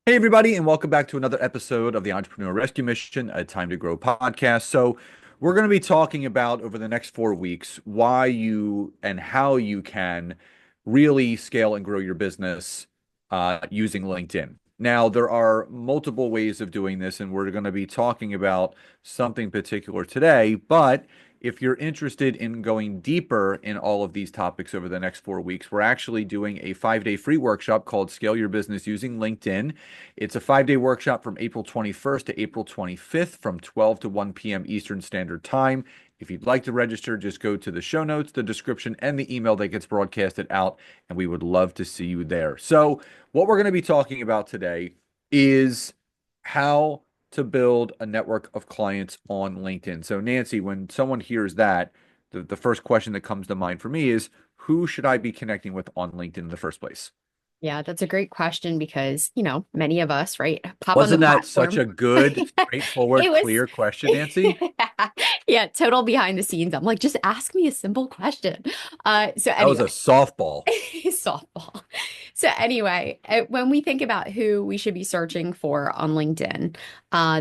Hey, everybody, and welcome back to another episode of the Entrepreneur Rescue Mission, a Time to Grow podcast. We're going to be talking about over the next 4 weeks why you and how you can really scale and grow your business using LinkedIn. Now, there are multiple ways of doing this, and we're going to be talking about something particular today. But if you're interested in going deeper in all of these topics over the next 4 weeks, we're actually doing a 5-day free workshop called Scale Your Business Using LinkedIn. It's a 5-day workshop from April 21st to April 25th from 12 to 1 p.m. Eastern Standard Time. If you'd like to register, just go to the show notes, the description, and the email that gets broadcasted out, and we would love to see you there. So, what we're going to be talking about today is how to build a network of clients on LinkedIn. So, Nancy, when someone hears that, the first question that comes to mind for me is who should I be connecting with on LinkedIn in the first place? Yeah, that's a great question because, many of us, right, pop on the Wasn't that such platform. a good, straightforward, It was, clear question, Nancy? yeah, total behind the scenes. I'm like, just ask me a simple question. So That was a anyway, softball. softball. So anyway, when we think about who we should be searching for on LinkedIn,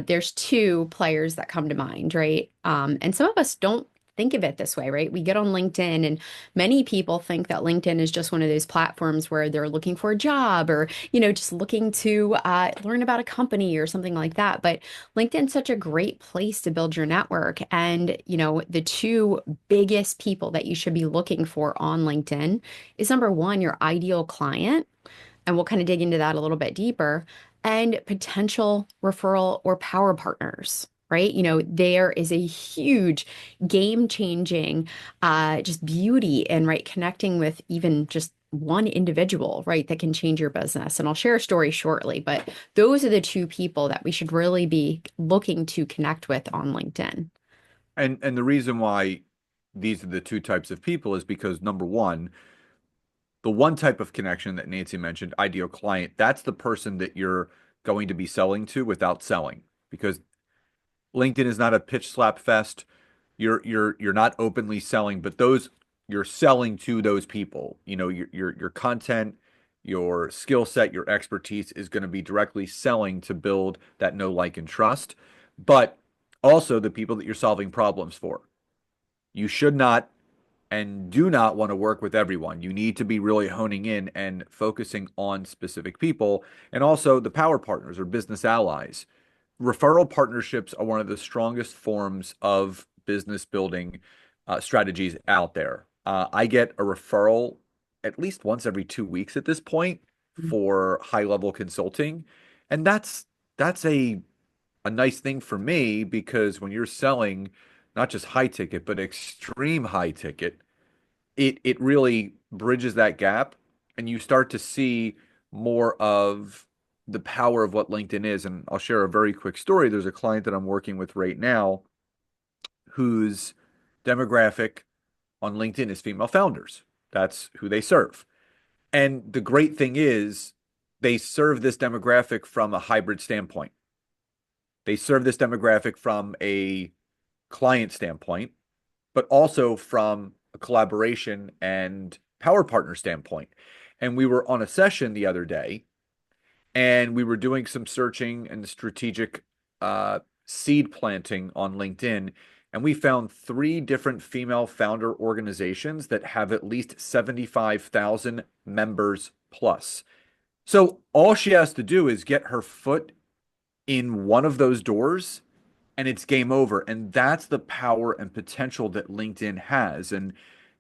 there's two players that come to mind, right? And some of us don't think of it this way, right? We get on LinkedIn, and many people think that LinkedIn is just one of those platforms where they're looking for a job or, just looking to learn about a company or something like that. But LinkedIn's such a great place to build your network. And, the two biggest people that you should be looking for on LinkedIn is number one, your ideal client. And we'll kind of dig into that a little bit deeper, and potential referral or power partners. Right? There is a huge game changing just beauty in right connecting with even just one individual, right, that can change your business. And I'll share a story shortly, but those are the two people that we should really be looking to connect with on LinkedIn. And the reason why these are the two types of people is because number one, the one type of connection that Nancy mentioned, ideal client, that's the person that you're going to be selling to without selling. Because LinkedIn is not a pitch slap fest. You're not openly selling, but those you're selling to those people. Your content, your skill set, your expertise is going to be directly selling to build that know, like, and trust. But also the people that you're solving problems for. You should not and do not want to work with everyone. You need to be really honing in and focusing on specific people and also the power partners or business allies. Referral partnerships are one of the strongest forms of business building strategies out there. I get a referral at least once every 2 weeks at this point for high level consulting, and that's a nice thing for me because when you're selling not just high ticket but extreme high ticket, it really bridges that gap and you start to see more of the power of what LinkedIn is. And I'll share a very quick story. There's a client that I'm working with right now whose demographic on LinkedIn is female founders. That's who they serve. And the great thing is they serve this demographic from a hybrid standpoint. They serve this demographic from a client standpoint, but also from a collaboration and power partner standpoint. And we were on a session the other day and we were doing some searching and strategic seed planting on LinkedIn. And we found three different female founder organizations that have at least 75,000 members plus. So all she has to do is get her foot in one of those doors and it's game over. And that's the power and potential that LinkedIn has. And,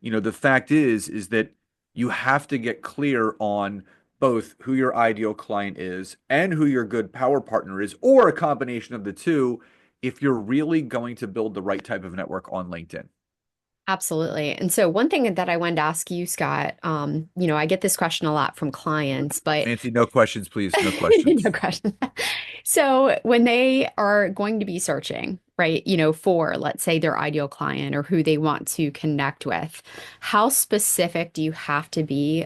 the fact is that you have to get clear on both who your ideal client is and who your good power partner is, or a combination of the two, if you're really going to build the right type of network on LinkedIn. Absolutely. And so one thing that I wanted to ask you, Scott, I get this question a lot from clients, but Nancy, no questions, please. No no questions. question. So when they are going to be searching, right, for, let's say, their ideal client or who they want to connect with, how specific do you have to be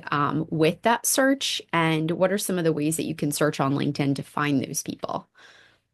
with that search? And what are some of the ways that you can search on LinkedIn to find those people?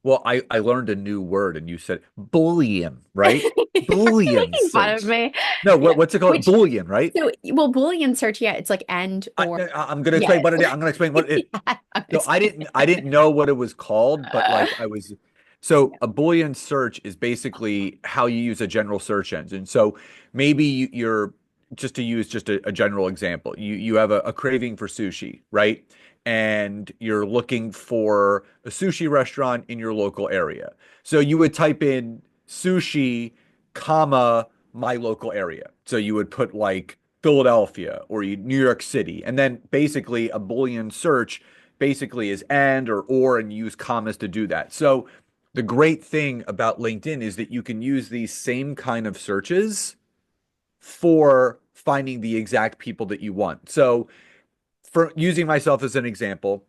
Well, I learned a new word and you said Boolean, right? Are you Boolean making fun of search. me? No, Yeah. what's it called? Which, Boolean, right? so, well, Boolean search, yeah, it's like and or I'm going to explain yes. what it is. I'm going to explain what it. Yeah, I'm So explaining. I didn't know what it was called, but Uh, like I was so a Boolean search is basically how you use a general search engine. So maybe you're just to use just a general example. You have a craving for sushi, right? And you're looking for a sushi restaurant in your local area. So you would type in sushi, comma, my local area. So you would put like Philadelphia or New York City, and then basically a Boolean search basically is and or and use commas to do that. So the great thing about LinkedIn is that you can use these same kind of searches for finding the exact people that you want. So for using myself as an example,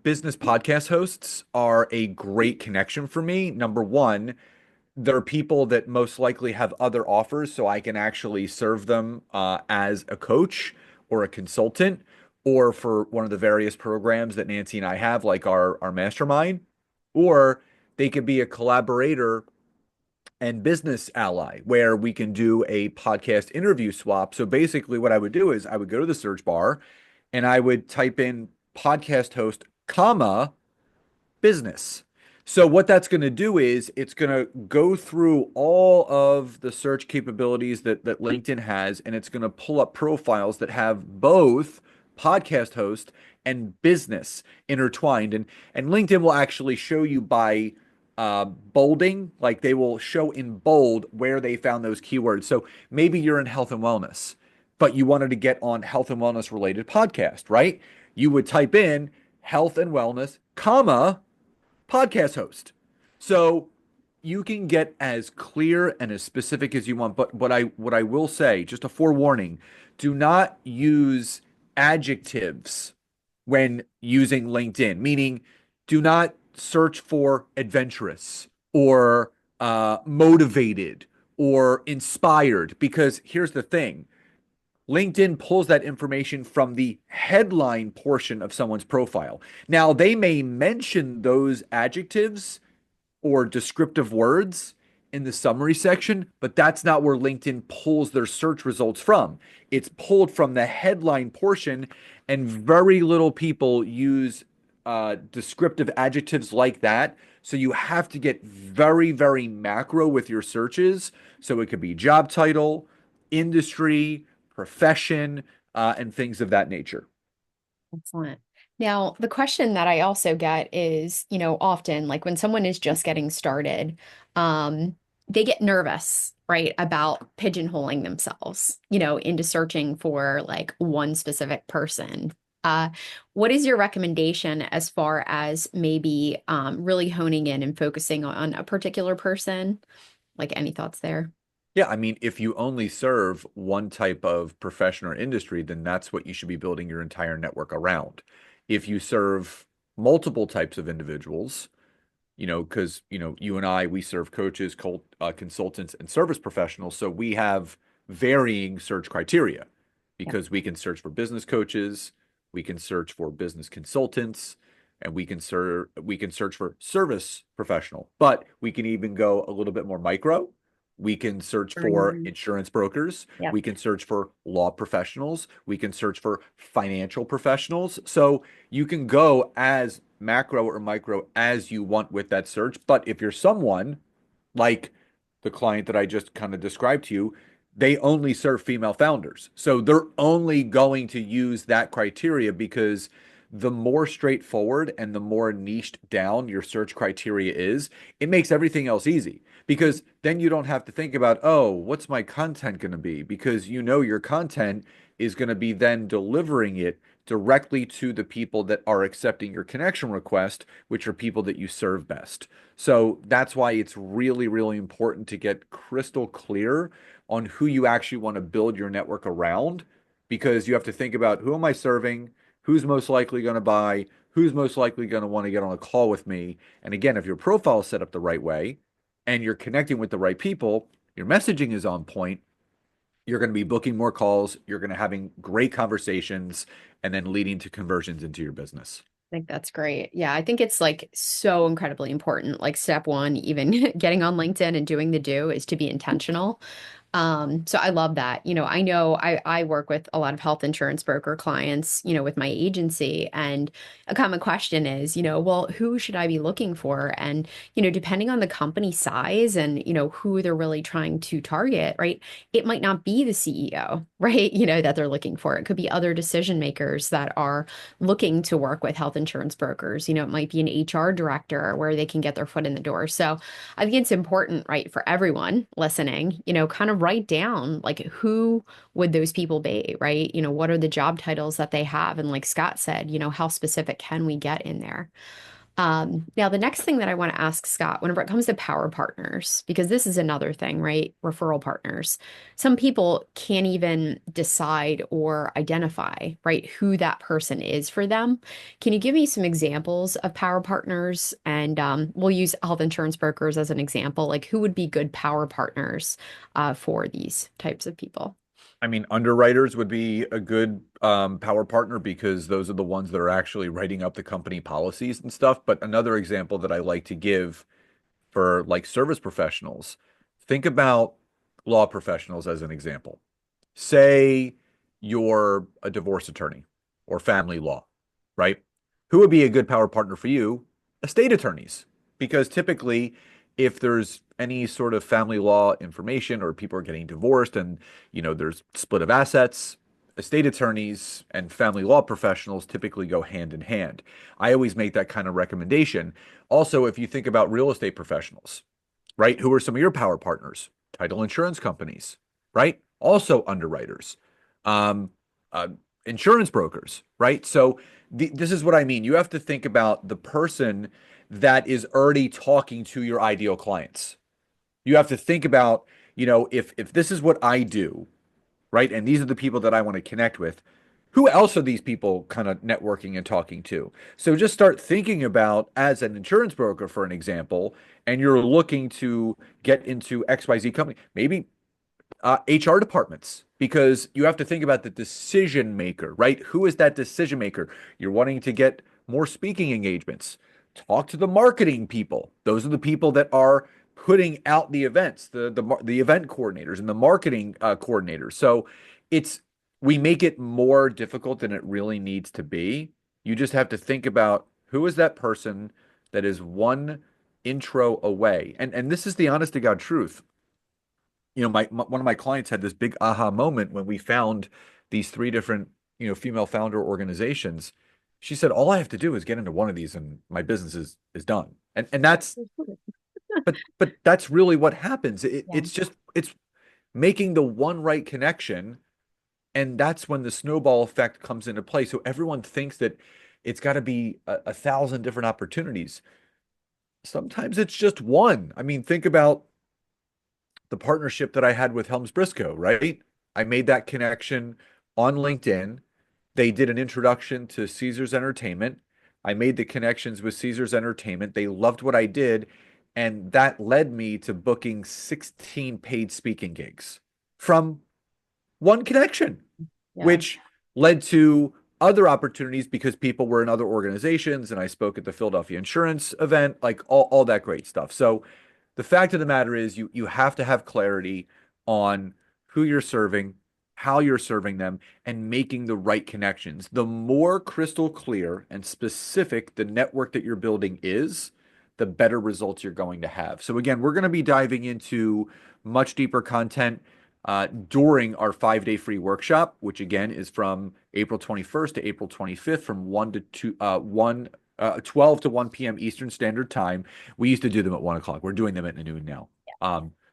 business podcast hosts are a great connection for me. Number one, they're people that most likely have other offers, so I can actually serve them as a coach or a consultant, or for one of the various programs that Nancy and I have, like our mastermind, or they could be a collaborator and business ally where we can do a podcast interview swap. So basically, what I would do is I would go to the search bar and I would type in podcast host, comma, business. So what that's going to do is it's going to go through all of the search capabilities that LinkedIn has, and it's going to pull up profiles that have both podcast host and business intertwined. And LinkedIn will actually show you by bolding, like they will show in bold where they found those keywords. So maybe you're in health and wellness, but you wanted to get on health and wellness related podcast, right? You would type in health and wellness, comma, podcast host. So you can get as clear and as specific as you want. But what I will say, just a forewarning, do not use adjectives when using LinkedIn, meaning do not search for adventurous or motivated or inspired. Because here's the thing, LinkedIn pulls that information from the headline portion of someone's profile. Now, they may mention those adjectives or descriptive words in the summary section, but that's not where LinkedIn pulls their search results from. It's pulled from the headline portion, and very little people use descriptive adjectives like that. So you have to get very, very macro with your searches. So it could be job title, industry, profession, and things of that nature. Excellent. Now, the question that I also get is, often like when someone is just getting started, they get nervous, right, about pigeonholing themselves, into searching for like one specific person. Uh, what is your recommendation as far as maybe really honing in and focusing on a particular person? Like any thoughts there? Yeah, I mean, if you only serve one type of profession or industry, then that's what you should be building your entire network around. If you serve multiple types of individuals, because, you and I, we serve coaches, consultants, and service professionals. So we have varying search criteria Yeah. because we can search for business coaches, we can search for business consultants, and we can search for service professional. But we can even go a little bit more micro. We can search for Mm, insurance brokers. yeah. We can search for law professionals. We can search for financial professionals. So you can go as macro or micro as you want with that search. But if you're someone like the client that I just kind of described to you, they only serve female founders. So they're only going to use that criteria because the more straightforward and the more niched down your search criteria is, it makes everything else easy because then you don't have to think about, oh, what's my content going to be? Because your content is going to be then delivering it directly to the people that are accepting your connection request, which are people that you serve best. So that's why it's really, really important to get crystal clear on who you actually want to build your network around, because you have to think about, who am I serving? Who's most likely going to buy? Who's most likely going to want to get on a call with me? And again, if your profile is set up the right way and you're connecting with the right people, your messaging is on point, you're going to be booking more calls, you're going to having great conversations, and then leading to conversions into your business. I think that's great. Yeah, I think it's like so incredibly important. Like step one, even getting on LinkedIn and doing the do is to be intentional. So I love that. I know I work with a lot of health insurance broker clients, with my agency. And a common question is, well, who should I be looking for? And, depending on the company size and, who they're really trying to target, right? It might not be the CEO, right? That they're looking for. It could be other decision makers that are looking to work with health insurance brokers. It might be an HR director where they can get their foot in the door. So I think it's important, right, for everyone listening, kind of write down like who would those people be, right? What are the job titles that they have? And like Scott said, how specific can we get in there? Now, the next thing that I want to ask Scott, whenever it comes to power partners, because this is another thing, right? Referral partners. Some people can't even decide or identify, right, who that person is for them. Can you give me some examples of power partners? And we'll use health insurance brokers as an example. Like, who would be good power partners for these types of people? I mean, underwriters would be a good power partner because those are the ones that are actually writing up the company policies and stuff. But another example that I like to give for like service professionals, think about law professionals as an example. Say you're a divorce attorney or family law, right? Who would be a good power partner for you? Estate attorneys. Because typically, if there's any sort of family law information or people are getting divorced and, there's split of assets, estate attorneys and family law professionals typically go hand in hand. I always make that kind of recommendation. Also, if you think about real estate professionals, right? Who are some of your power partners? Title insurance companies, right? Also underwriters, um, uh, insurance brokers, right? So this is what I mean. You have to think about the person that is already talking to your ideal clients. You have to think about, if this is what I do, right? And these are the people that I want to connect with. Who else are these people kind of networking and talking to? So just start thinking about as an insurance broker, for an example, and you're looking to get into XYZ company, maybe HR departments, because you have to think about the decision maker, right? Who is that decision maker? You're wanting to get more speaking engagements. Talk to the marketing people. Those are the people that are putting out the events, the event coordinators and the marketing coordinators. So it's we make it more difficult than it really needs to be. You just have to think about who is that person that is one intro away. And this is the honest to God truth. One of my clients had this big aha moment when we found these three different, female founder organizations. She said, all I have to do is get into one of these and my business is done. And that's but that's really what happens. Yeah. It's making the one right connection, and that's when the snowball effect comes into play. So everyone thinks that it's got to be a thousand different opportunities. Sometimes it's just one. I mean, think about the partnership that I had with Helms Briscoe, right? I made that connection on LinkedIn. They did an introduction to Caesars Entertainment. I made the connections with Caesars Entertainment. They loved what I did. And that led me to booking 16 paid speaking gigs from one connection, Yeah. which led to other opportunities because people were in other organizations and I spoke at the Philadelphia Insurance event, like all that great stuff. So the fact of the matter is you have to have clarity on who you're serving, how you're serving them, and making the right connections. The more crystal clear and specific the network that you're building is, the better results you're going to have. So again, we're going to be diving into much deeper content during our 5-day free workshop, which again is from April 21st to April 25th from 1 to 2, 12 to 1 p.m. Eastern Standard Time. We used to do them at 1 o'clock. We're doing them at noon now.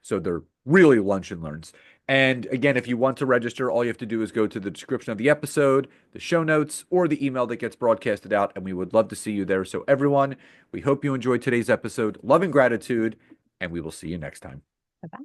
So they're really lunch and learns. And again, if you want to register, all you have to do is go to the description of the episode, the show notes, or the email that gets broadcasted out, and we would love to see you there. So everyone, we hope you enjoyed today's episode. Love and gratitude, and we will see you next time. Bye-bye.